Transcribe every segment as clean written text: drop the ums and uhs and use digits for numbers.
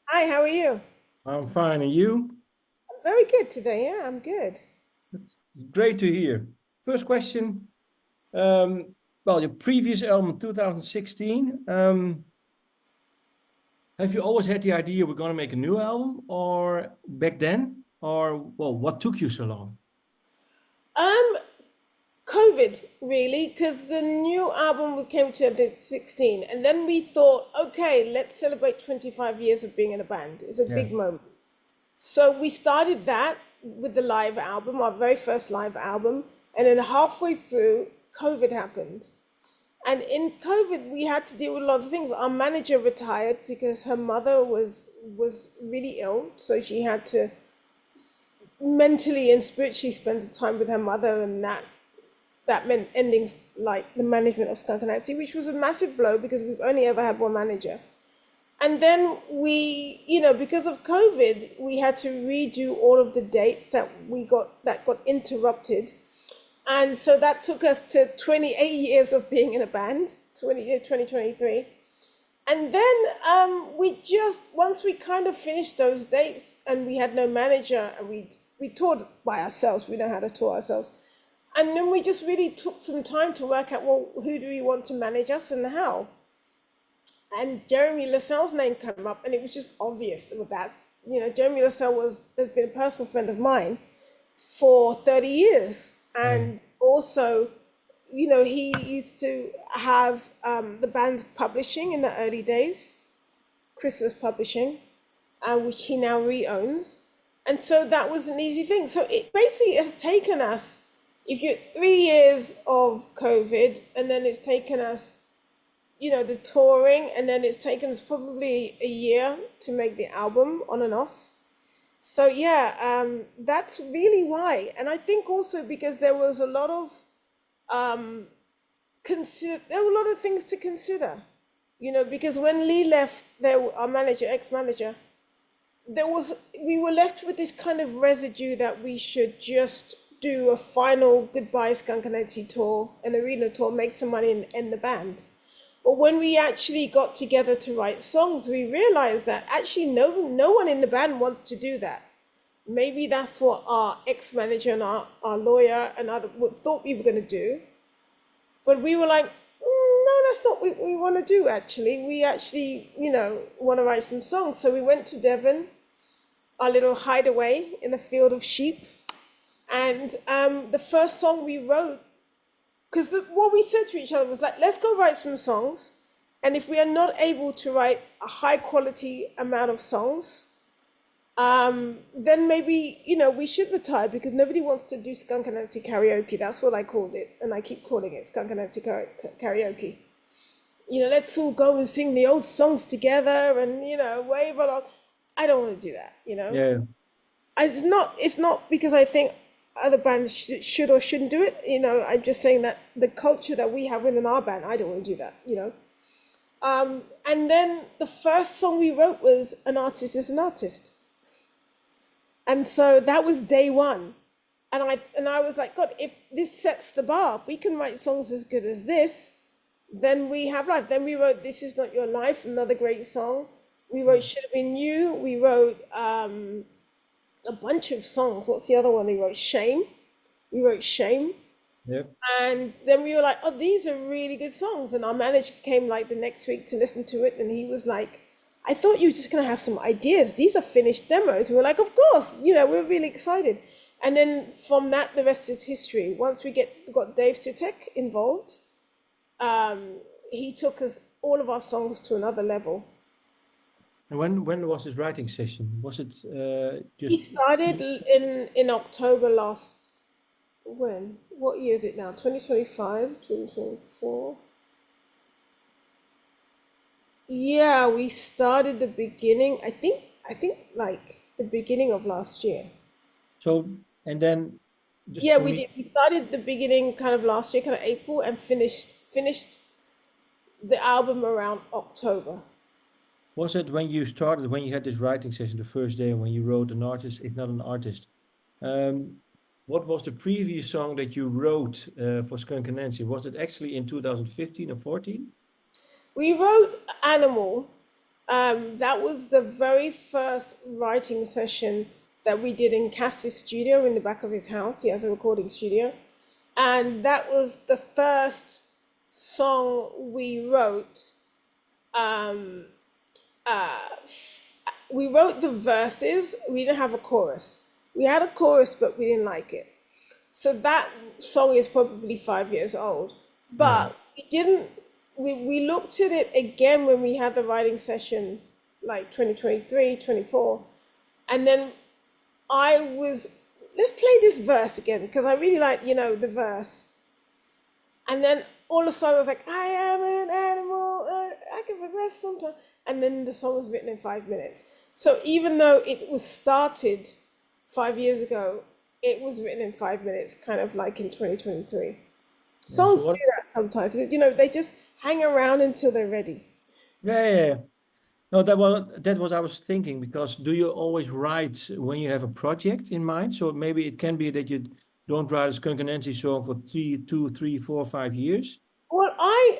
Hi, how are you? I'm fine, and you? I'm very good today. Yeah, I'm good. Great to hear. First question. Well, your previous album, 2016. Have you always had the idea we're going to make a new album, or back then, or well, what took you so long? Um, COVID really, because the new album came to the 16, and then we thought, okay, let's celebrate 25 years of being in a band. It's a Yeah. big moment. So we started that with the live album, our very first live album, and then halfway through, COVID happened. And in COVID, we had to deal with a lot of things. Our manager retired because her mother was really ill, so she had to mentally and spiritually spend the time with her mother, and that meant ending like the management of Skunk Anansie, which was a massive blow because we've only ever had one manager. And then we, because of COVID, we had to redo all of the dates that got interrupted. And so that took us to 28 years of being in a band, 2023. And then once we kind of finished those dates and we had no manager and we toured by ourselves, we know how to tour ourselves. And then we just really took some time to work out, well, who do we want to manage us and how? And Jeremy Lascelles' name came up, and it was just obvious that Jeremy Lascelles has been a personal friend of mine for 30 years. Yeah. And also, he used to have the band publishing in the early days, Chrysalis Publishing, which he now re-owns. And so that was an easy thing. So it basically has taken us, if you 3 years of COVID, and then it's taken us, the touring, and then it's taken us probably a year to make the album on and off. So yeah, that's really why. And I think also because there was a lot of there were a lot of things to consider, because when Lee left, our manager, ex-manager, we were left with this kind of residue that we should just do a final goodbye Skunk Anansie tour, an arena tour, make some money and end the band. But when we actually got together to write songs, we realized that actually no one in the band wants to do that. Maybe that's what our ex-manager and our lawyer and other thought we were going to do. But we were like, no, that's not what we want to do, actually. We actually, want to write some songs. So we went to Devon, our little hideaway in the field of sheep. And the first song we wrote, because what we said to each other was like, let's go write some songs. And if we are not able to write a high quality amount of songs, then maybe, we should retire because nobody wants to do Skunk Anansie karaoke. That's what I called it. And I keep calling it Skunk Anansie karaoke. Let's all go and sing the old songs together and, wave along. I don't want to do that. Yeah. It's not because I think other bands should or shouldn't do it. I'm just saying that the culture that we have within our band, I don't want to do that. And then the first song we wrote was An Artist is an Artist. And so that was day one. And I was like, God, if this sets the bar, if we can write songs as good as this, then we have life. Then we wrote This Is Not Your Life, another great song. We wrote Should Have Been You. We wrote a bunch of songs. What's the other one we wrote? Shame. We wrote Shame. Yeah. And then we were like, oh, these are really good songs. And our manager came like the next week to listen to it. And he was like, I thought you were just going to have some ideas. These are finished demos. And we're like, of course, we're really excited. And then from that, the rest is history. Once we got Dave Sitek involved, he took us all of our songs to another level. And when was this writing session? Was it He just started in October last, when? What year is it now? 2025, 2024? Yeah, we started the beginning, I think like the beginning of last year. so? And then just Yeah, for we me, did. We started the beginning kind of last year, kind of April, and finished the album around October. was it when you started, when you had this writing session the first day, when you wrote An Artist is Not an Artist? Um, what was the previous song that you wrote for Skunk Anansie? Was it actually in 2015 or 14? We wrote Animal, That was the very first writing session that we did in Cass's studio in the back of his house. He has a recording studio. And that was the first song we wrote. Um, we wrote the verses, we didn't have a chorus. We had a chorus, but we didn't like it. So that song is probably 5 years old. Yeah. But we looked at it again when we had the writing session, like 2023, 24. And then let's play this verse again, because I really like, the verse. And then all of a sudden I was like, I am an animal, I can progress sometimes. And then the song was written in 5 minutes. So even though it was started 5 years ago, it was written in 5 minutes, kind of like in 2023. So Songs do what? that sometimes. They just hang around until they're ready. Yeah. No, that was I was thinking, because do you always write when you have a project in mind? So maybe it can be that you don't write a Skunk Anansie song for 2, 3, 4, 5 years. Well, I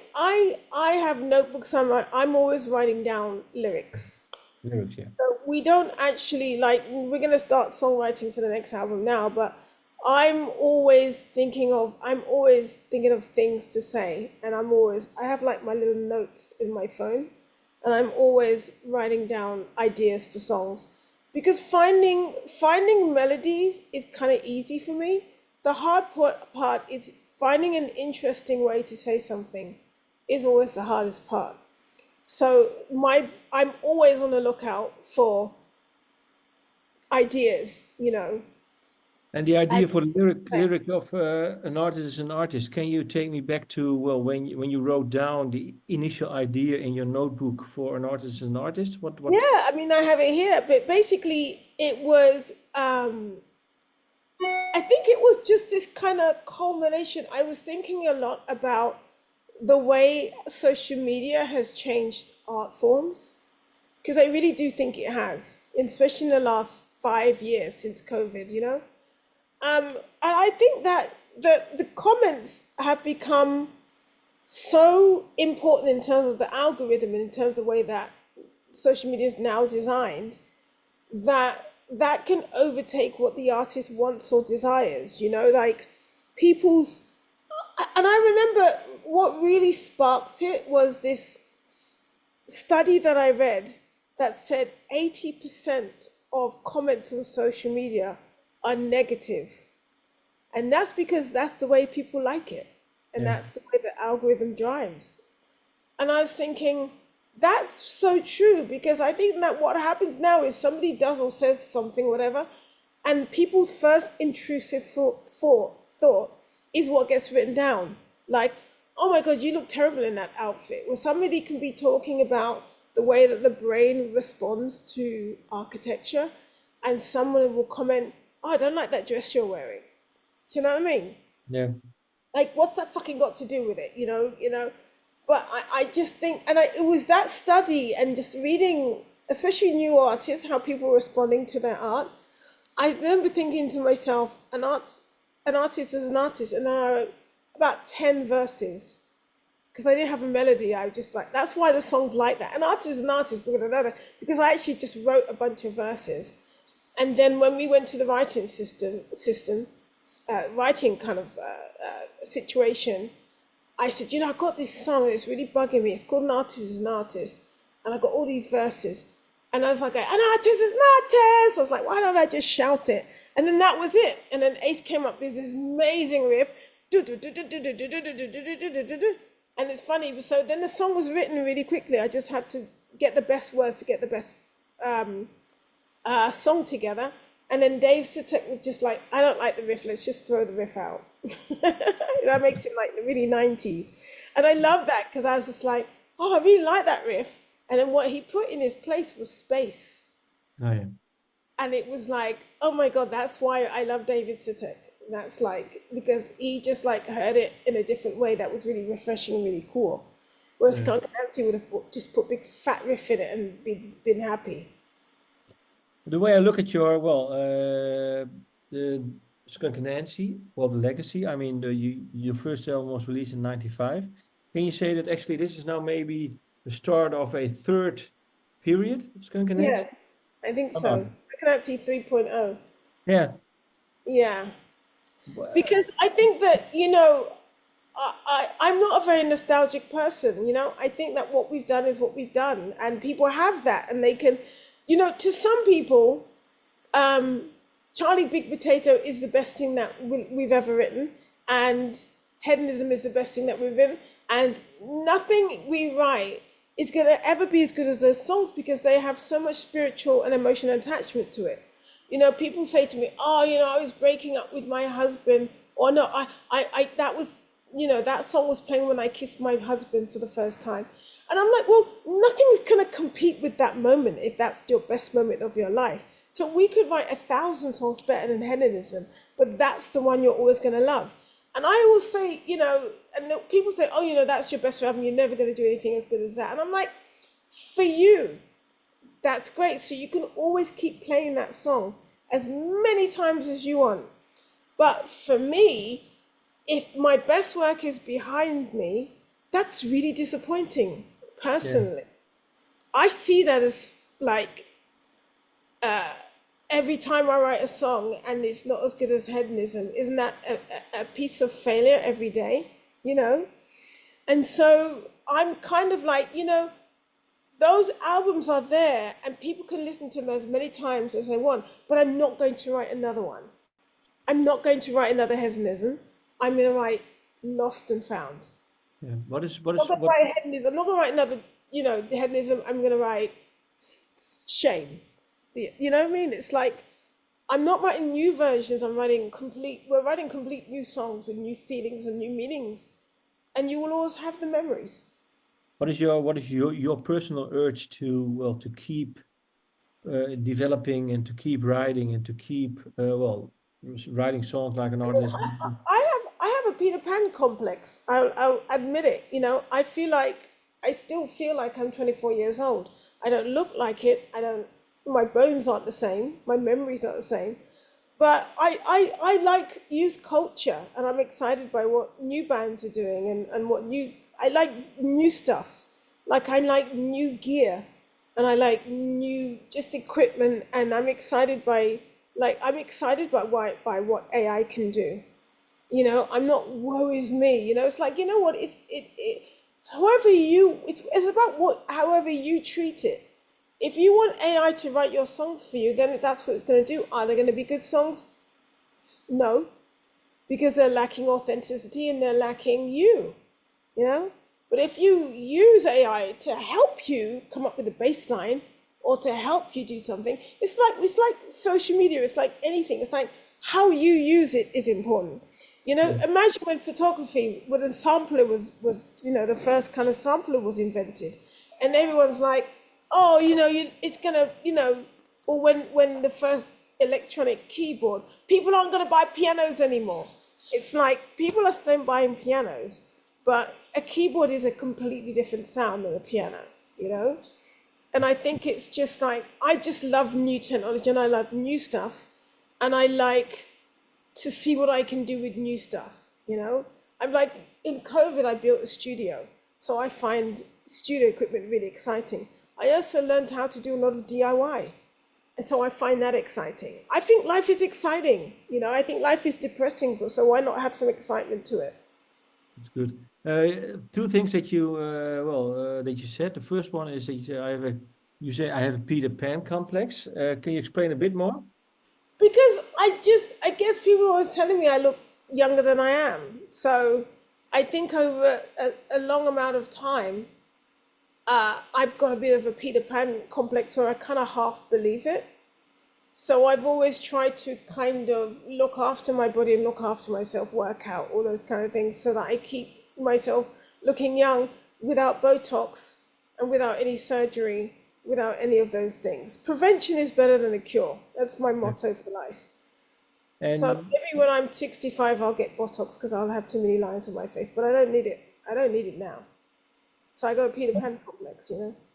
have notebooks. I'm always writing down lyrics. Lyrics, yeah. We don't actually we're going to start songwriting for the next album now, but I'm always thinking of things to say, and I have like my little notes in my phone, and I'm always writing down ideas for songs, because finding melodies is kind of easy for me. The hard part is finding an interesting way to say something is always the hardest part. So I'm always on the lookout for ideas, And the And idea for the lyric of an artist is an artist. Can you take me back to, well, when you wrote down the initial idea in your notebook for an artist is an artist? What? yeah, I mean, I have it here, but basically it was, I think it was just this kind of culmination. I was thinking a lot about the way social media has changed art forms, because I really do think it has, especially in the last 5 years since COVID. And I think that the comments have become so important in terms of the algorithm and in terms of the way that social media is now designed, that can overtake what the artist wants or desires, like people's. And I remember what really sparked it was this study that I read that said 80% of comments on social media are negative. And that's because that's the way people like it. And Yeah. that's the way the algorithm drives. And I was thinking, that's so true, because I think that what happens now is somebody does or says something, whatever, and people's first intrusive thought is what gets written down. Like, oh my God, you look terrible in that outfit. Or somebody can be talking about the way that the brain responds to architecture, and someone will comment, oh, I don't like that dress you're wearing. Do you know what I mean? Yeah. Like, what's that fucking got to do with it? But I just think, and it was that study and just reading, especially new artists, how people were responding to their art. I remember thinking to myself, an artist is an artist, and then I wrote about 10 verses, because I didn't have a melody. I just like, that's why the song's like that. An artist is an artist, because I actually just wrote a bunch of verses. And then when we went to the writing writing kind of situation, I said, I got this song and it's really bugging me. It's called An Artist is an Artist. And I got all these verses. And I was like, an artist is an artist. I was like, why don't I just shout it? And then that was it. And then Ace came up with this amazing riff. And it's funny. So then the song was written really quickly. I just had to get the best words to get the best song together. And then Dave Sitek was just like, I don't like the riff, let's just throw the riff out. That makes it like the really 90s. And I love that, because I was just like, oh, I really like that riff. And then what he put in his place was space. Oh, yeah. And it was like, oh my God, that's why I love David Sitek. That's like, because he just like heard it in a different way that was really refreshing and really cool. Whereas Skunk Anansie would have just put big fat riff in it and been happy. The way I look at the Skunk Anansie, well, the legacy. I mean, your first album was released in '95. Can you say that actually this is now maybe the start of a third period of Skunk Anansie? Yes, I think Oh, so. Skunk Anansie 3.0. yeah. Yeah. Well, Because I think that, I'm not a very nostalgic person, I think that what we've done is what we've done, and people have that, and they can, to some people, um, Charlie Big Potato is the best thing that we've ever written, and hedonism is the best thing that we've written, and nothing we write is going to ever be as good as those songs because they have so much spiritual and emotional attachment to it. People say to me, "Oh, I was breaking up with my husband," or "No, that was, that song was playing when I kissed my husband for the first time," and I'm like, "Well, nothing is going to compete with that moment if that's your best moment of your life." So we could write 1,000 songs better than hedonism, but that's the one you're always going to love. And I always say, and people say, "Oh, that's your best album. You're never going to do anything as good as that." And I'm like, for you, that's great. So you can always keep playing that song as many times as you want. But for me, if my best work is behind me, that's really disappointing, yeah. personally. I see that as like every time I write a song and it's not as good as hedonism, isn't that a piece of failure every day, And so I'm kind of like, those albums are there and people can listen to them as many times as they want, but I'm not going to write another one. I'm not going to write another hedonism. I'm going to write Lost and Found. Yeah. I'm not going to write hedonism. I'm not going to write another, hedonism. I'm going to write shame. You know what I mean? It's like I'm not writing new versions. We're writing complete new songs with new feelings and new meanings, and you will always have the memories. What is your personal urge to keep developing and to keep writing and to keep writing songs like an artist? I have a Peter Pan complex. I'll admit it. I still feel like I'm 24 years old. I don't look like it. My bones aren't the same. My memory's not the same. But I like youth culture, and I'm excited by what new bands are doing and I like new stuff. Like I like new gear, and I like new just equipment, and I'm excited by what AI can do. I'm not woe is me. It's like, what, it's about however you treat it. If you want AI to write your songs for you, then that's what it's going to do. Are they going to be good songs? No, because they're lacking authenticity and they're lacking you. But if you use AI to help you come up with a bass line or to help you do something, it's like social media. It's like anything. It's like how you use it is important. Imagine when photography, when the sampler was the first kind of sampler was invented, and everyone's like, oh, it's gonna, or when the first electronic keyboard, people aren't gonna buy pianos anymore. It's like people are still buying pianos, but a keyboard is a completely different sound than a piano. And I think it's just like, I just love new technology and I love new stuff, and I like to see what I can do with new stuff. I'm like, in COVID, I built a studio. So I find studio equipment really exciting. I also learned how to do a lot of DIY. And so I find that exciting. I think life is exciting. I think life is depressing, but so why not have some excitement to it? It's good. Two things that you said. The first one is that you say I have a Peter Pan complex. Can you explain a bit more? Because I guess people are always telling me I look younger than I am. So I think over a long amount of time, I've got a bit of a Peter Pan complex where I kind of half believe it. So I've always tried to kind of look after my body and look after myself, work out, all those kind of things, so that I keep myself looking young without Botox and without any surgery, without any of those things. Prevention is better than a cure. That's my motto for life. So And maybe when I'm 65, I'll get Botox because I'll have too many lines on my face, but I don't need it. I don't need it now. So I got a Peter Pan complex.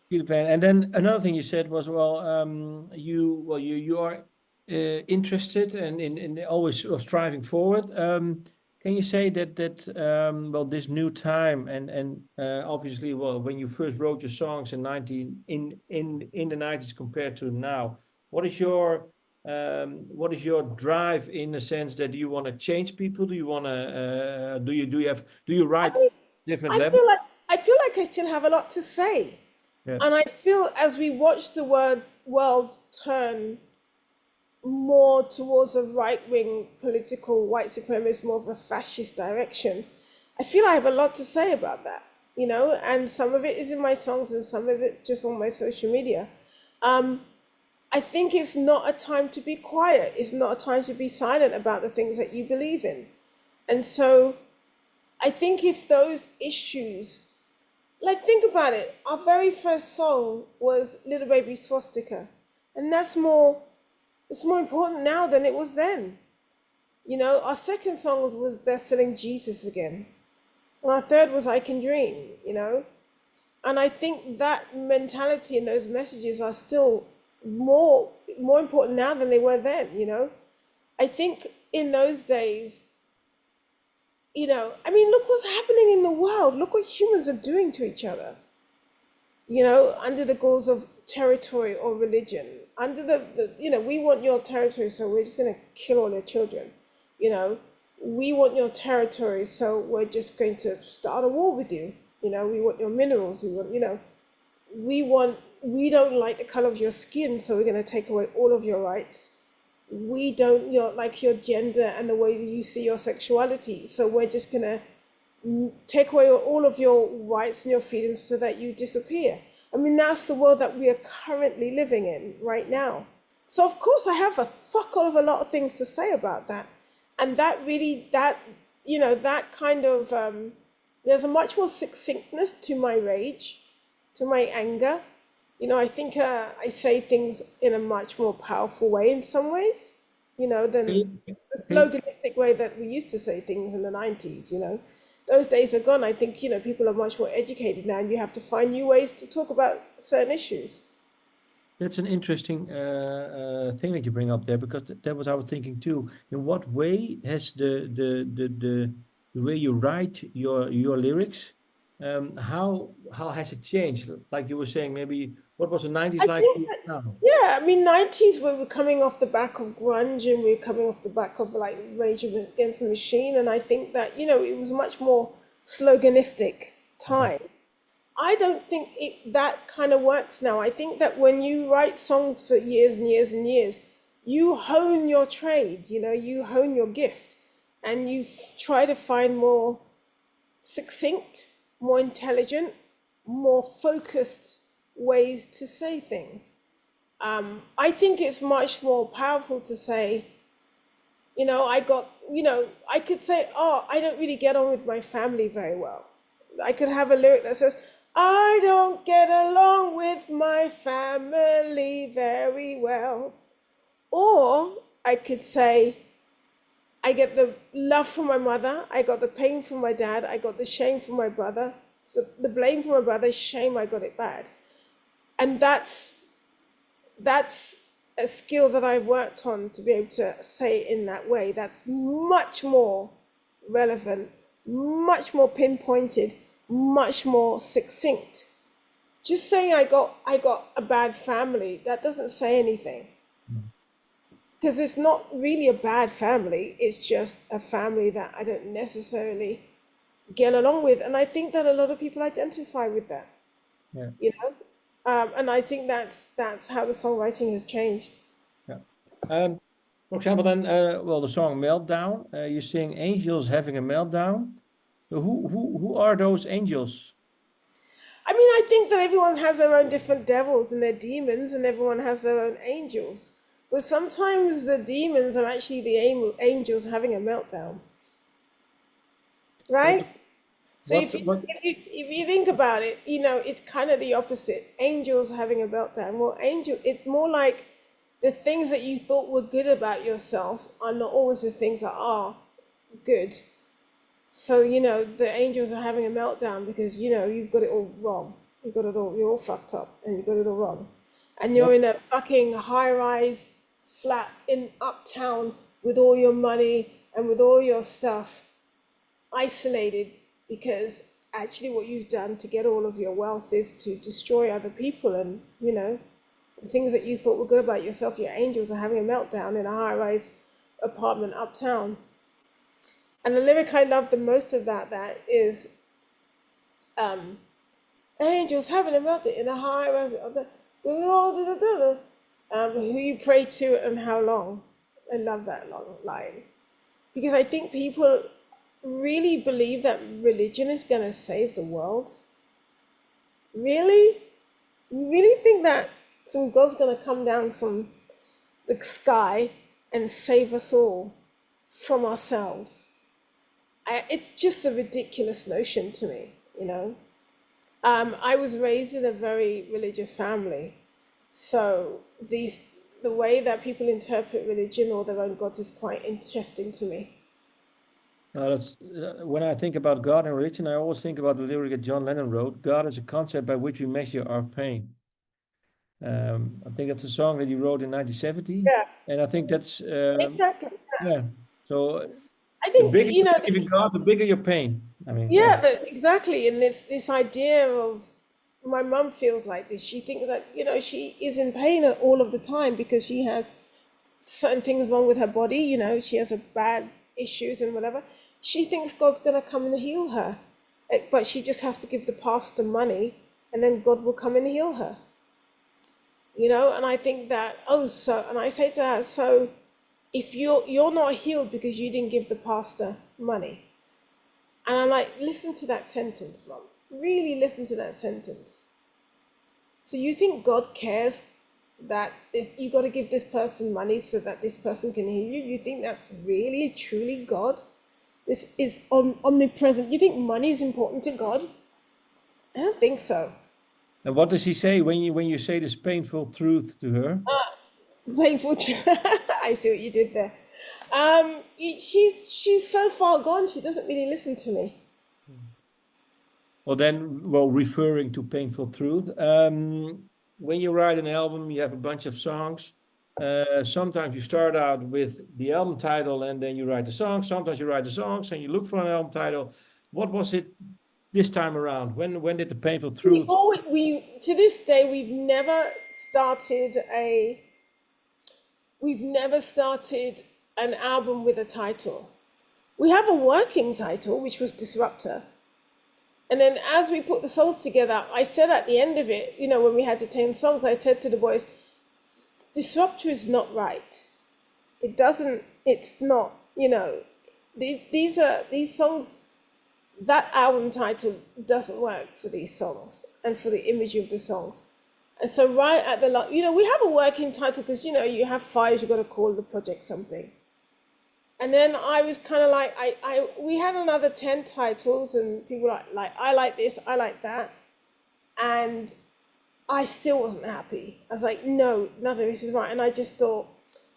Peter Pan. And then another thing you said was, you are interested and in always striving forward. Can you say well, this new time and obviously, well, when you first wrote your songs in the 90s compared to now, what is your drive in the sense that you want to change people? Do you want to do you I write mean, different I levels? feel like I still have a lot to say. Yeah. And I feel as we watch the world turn more towards a right-wing political white supremacist, more of a fascist direction, I feel I have a lot to say about that, and some of it is in my songs and some of it's just on my social media. I think it's not a time to be quiet. It's not a time to be silent about the things that you believe in. And so I think if those issues, like, think about it, our very first song was Little Baby Swastika. And it's more important now than it was then. Our second song was They're Selling Jesus Again. And our third was I Can Dream, And I think that mentality and those messages are still more important now than they were then, I think in those days, look what's happening in the world. Look what humans are doing to each other, under the goals of territory or religion. Under we want your territory, so we're just going to kill all your children. We want your territory, so we're just going to start a war with you. We want your minerals. We don't like the color of your skin, so we're going to take away all of your rights. We don't like your gender and the way that you see your sexuality, so we're just going to take away all of your rights and your freedoms so that you disappear. I mean, that's the world that we are currently living in right now. So of course I have a lot of things to say about that. And that kind of, there's a much more succinctness to my rage, to my anger. I think I say things in a much more powerful way in some ways, than the sloganistic way that we used to say things in the 90s, Those days are gone. I think, people are much more educated now and you have to find new ways to talk about certain issues. That's an interesting thing that you bring up there, because that was I was thinking too. In what way has the way you write your lyrics, how has it changed? Like you were saying, maybe what was the 90s I like think now? Yeah, I mean, 90s we were coming off the back of grunge and we were coming off the back of like Rage Against the Machine. And I think that, it was much more sloganistic time. I don't think that kind of works now. I think that when you write songs for years and years and years, you hone your trade, you hone your gift and you try to find more succinct, more intelligent, more focused ways to say things. I think it's much more powerful to say, I could say, oh, I don't really get on with my family very well. I could have a lyric that says, I don't get along with my family very well. Or I could say, I get the love from my mother, I got the pain from my dad, I got the shame from my brother. So the blame from my brother, shame, I got it bad. And that's a skill that I've worked on to be able to say it in that way. That's much more relevant, much more pinpointed, much more succinct. Just saying I got a bad family, that doesn't say anything. Because it's not really a bad family, it's just a family that I don't necessarily get along with. And I think that a lot of people identify with that. Yeah. And I think that's how the songwriting has changed. Yeah. For example, then, the song Meltdown, you sing angels having a meltdown. Who are those angels? I mean, I think that everyone has their own different devils and their demons, and everyone has their own angels. But sometimes the demons are actually the angels having a meltdown. Right? So if you think about it, it's kind of the opposite. Angels having a meltdown. Well, it's more like the things that you thought were good about yourself are not always the things that are good. So, the angels are having a meltdown because, you've got it all wrong. You're all fucked up and you've got it all wrong. And you're in a fucking high-rise flat in uptown with all your money and with all your stuff. isolated because actually what you've done to get all of your wealth is to destroy other people, and the things that you thought were good about yourself, your angels, are having a meltdown in a high-rise apartment uptown. And the lyric I love the most of that is angels having a meltdown in a high-rise who you pray to and how long. I love that long line because I think people really believe that religion is going to save the world. Really? You really think that some God's going to come down from the sky and save us all from ourselves? It's just a ridiculous notion to me, I was raised in a very religious family, so the way that people interpret religion or their own gods is quite interesting to me. When I think about God and religion, I always think about the lyric that John Lennon wrote: God is a concept by which we measure our pain. I think that's a song that he wrote in 1970. Yeah, And I think that's, exactly. yeah. So I the think, bigger you believe in God, the bigger your pain. I mean, yeah, but exactly. And it's this idea of, my mum feels like this. She thinks that, she is in pain all of the time because she has certain things wrong with her body, she has a bad issues and whatever. She thinks God's going to come and heal her, but she just has to give the pastor money and then God will come and heal her. And I think that, and I say to her, so if you're not healed because you didn't give the pastor money. And I'm like, listen to that sentence, Mom. Really listen to that sentence. So you think God cares that you got to give this person money so that this person can heal you? You think that's really, truly God? This is omnipresent. You think money is important to God? I don't think so. and what does he say when you say this painful truth to her? Painful Truth. I see what you did there. She's so far gone. She doesn't really listen to me. Well, referring to Painful Truth, when you write an album, you have a bunch of songs. Sometimes you start out with the album title and then you write the songs. Sometimes you write the songs and you look for an album title. What was it this time around? When did the Painful Truth? We to this day we've never started an album with a title. We have a working title, which was Disruptor. And then as we put the songs together, I said at the end of it, when we had the 10 songs, I said to the boys, Disruptor is not right. It's not, these songs, that album title doesn't work for these songs and for the imagery of the songs. And so right at the, we have a working title because, you have files, you've got to call the project something. And then I was kind of like, we had another 10 titles and people were like, I like this, I like that. And I still wasn't happy. I was like, no, nothing, this is right. And I just thought,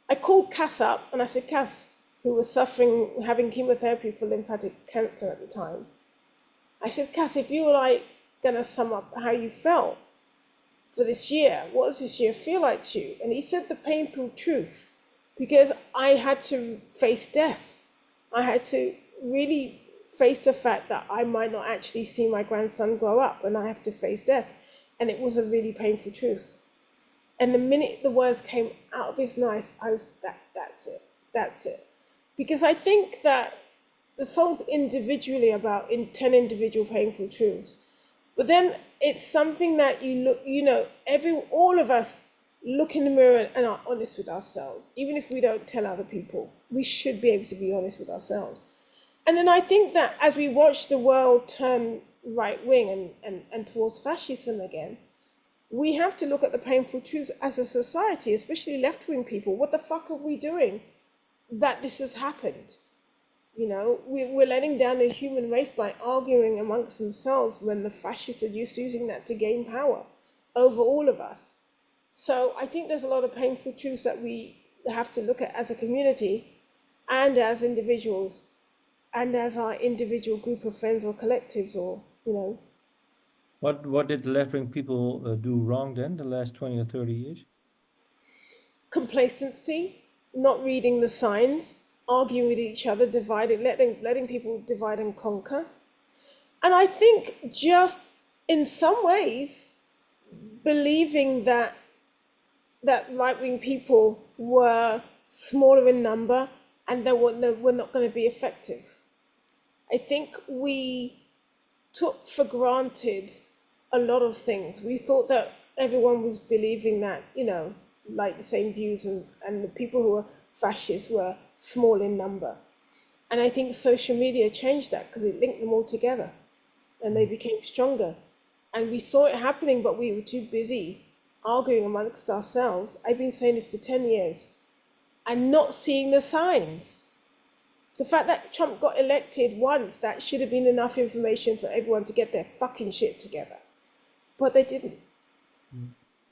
I called Cass up and I said, Cass, who was having chemotherapy for lymphatic cancer at the time. I said, Cass, if you were going to sum up how you felt for this year, what does this year feel like to you? And he said the painful truth. Because I had to face death. I had to really face the fact that I might not actually see my grandson grow up and I have to face death. And it was a really painful truth. And the minute the words came out of his mouth, I was, that's it. Because I think that the song's individually about 10 individual painful truths. But then it's something that all of us look in the mirror and are honest with ourselves. Even if we don't tell other people, we should be able to be honest with ourselves. And then I think that as we watch the world turn right wing and towards fascism again, we have to look at the painful truths as a society, especially left-wing people. What the fuck are we doing that this has happened? We're letting down the human race by arguing amongst themselves when the fascists are using that to gain power over all of us. So I think there's a lot of painful truths that we have to look at as a community and as individuals and as our individual group of friends or collectives or. What did the left-wing people do wrong then, the last 20 or 30 years? Complacency, not reading the signs, arguing with each other, dividing, letting people divide and conquer. And I think just in some ways, believing that right-wing people were smaller in number and they were not going to be effective. I think we took for granted a lot of things. We thought that everyone was believing that, like the same views, and the people who were fascists were small in number. And I think social media changed that because it linked them all together and they became stronger. And we saw it happening, but we were too busy arguing amongst ourselves. I've been saying this for 10 years and not seeing the signs. The fact that Trump got elected once, that should have been enough information for everyone to get their fucking shit together. But they didn't.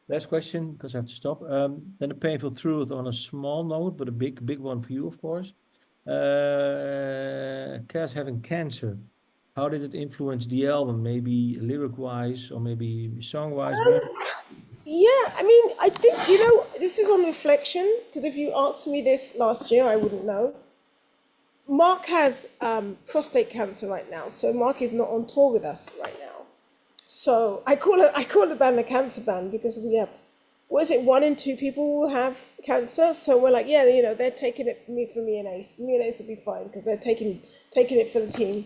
Last question, because I have to stop. Then a painful truth on a small note, but a big one for you, of course. Cass having cancer. How did it influence the album? Maybe lyric-wise or maybe song-wise? Yeah, I think, this is on reflection, because if you asked me this last year, I wouldn't know. Mark has prostate cancer right now, so Mark is not on tour with us right now. So I call the band the cancer band because we have, 1 in 2 people who have cancer. So we're like, yeah, they're taking it from me and Ace. Me and Ace will be fine because they're taking it for the team.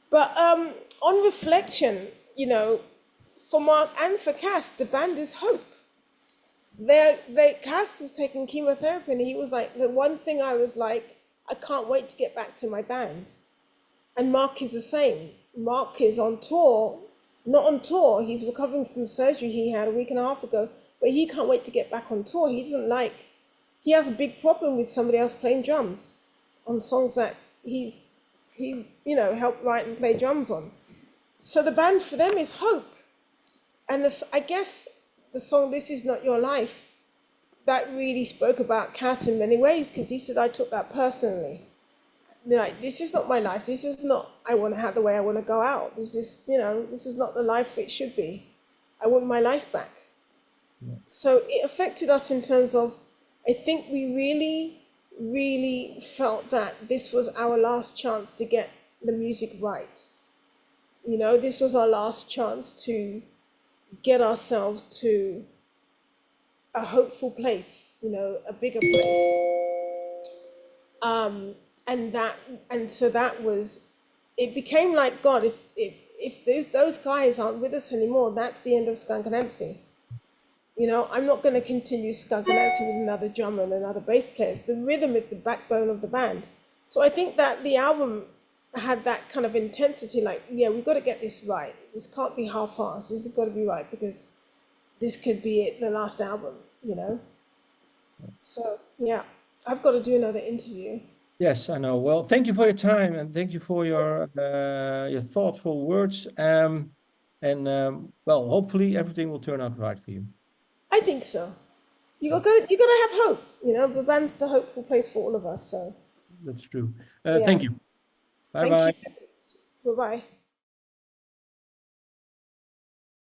But on reflection, for Mark and for Cass, the band is hope. Cass was taking chemotherapy, and he was like, the one thing I was like, I can't wait to get back to my band. And Mark is the same. Mark is on tour, not on tour. He's recovering from surgery he had a week and a half ago, but he can't wait to get back on tour. He has a big problem with somebody else playing drums on songs that he helped write and play drums on. So the band for them is hope. And I guess the song This Is Not Your Life, that really spoke about Cass in many ways, because he said, I took that personally. Like, this is not my life. This is not, I want to have the way I want to go out. This is not the life it should be. I want my life back. Yeah. So it affected us in terms of, I think we really, really felt that this was our last chance to get the music right. This was our last chance to get ourselves to a hopeful place, a bigger place. And so that was, it became like, God, if those guys aren't with us anymore, that's the end of Skunk Anansie. I'm not going to continue Skunk Anansie with another drummer and another bass player. The rhythm is the backbone of the band. So I think that the album had that kind of intensity, like, yeah, we've got to get this right. This can't be half-assed. This has got to be right, because this could be it, the last album, So, yeah, I've got to do another interview. Yes, I know. Well, thank you for your time, and thank you for your thoughtful words. Well, hopefully everything will turn out right for you. I think so. You got to have hope. The band's the hopeful place for all of us. So that's true. Thank you. Bye bye. Bye bye.